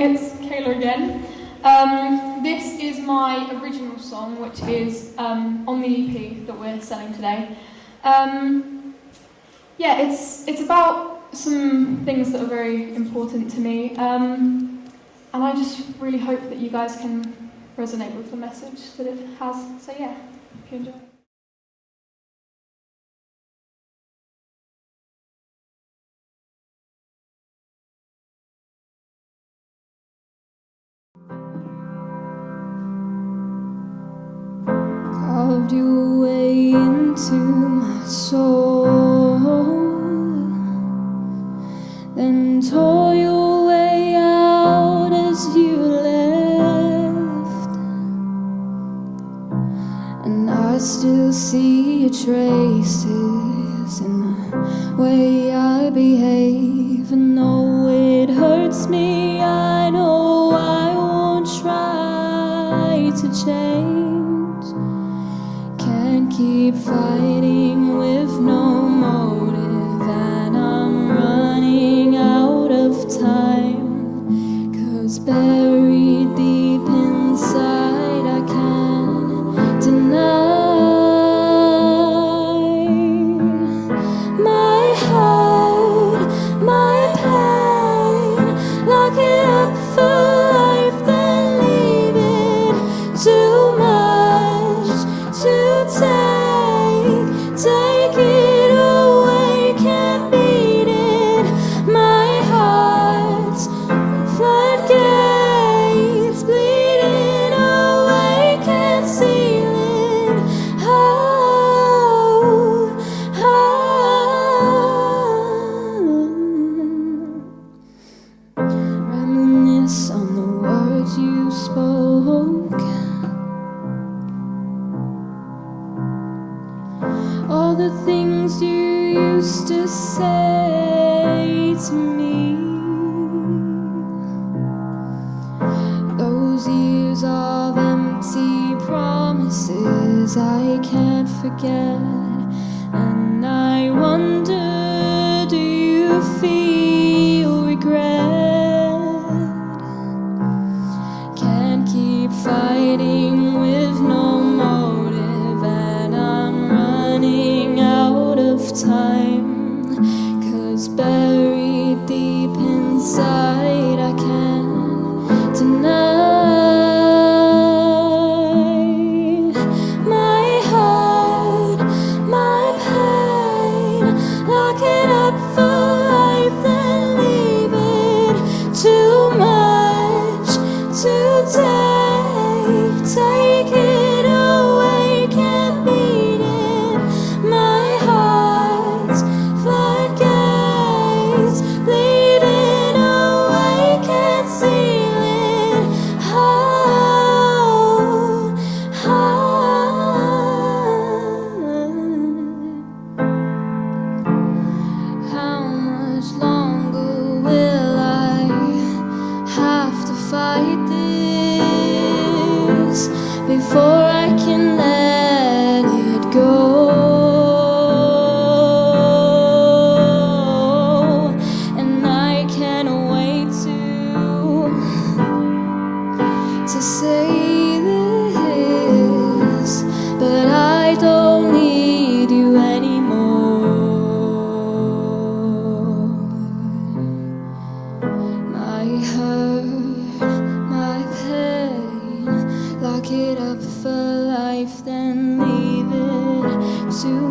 It's Keila again. This is my original song, which is on the EP that we're selling today. It's about some things that are very important to me, and I just really hope that you guys can resonate with the message that it has. So yeah, hope you enjoy. Carved your way into my soul, then tore your way out as you left, and I still see your traces in the way I behave. And though it hurts me, I know I won't try to change. Can't keep fighting with no motive, and I'm running out of time, 'cause buried deep inside I can't deny my heart, my pain. Lock it up for life, then leave it. Too much to take it away, can't beat it. My heart's floodgates, bleeding away, can't seal it. Reminisce on the words you spoke, all the things you used to say to me. Those years of empty promises I can't forget, and I wonder, do you feel regret? Can't keep fighting with no motive, and I'm running out of time, 'cause buried deep inside I can't deny my heart, my pain. Lock it up for life, then leave it. Too much to take it away, can't beat it. My heart's floodgates, bleeding away, can't seal it. How much longer will I have to fight this before I can let it go? And I can't wait to say this, but I don't need you anymore. My hurt, my pain, lock it up for life, then leave it. Too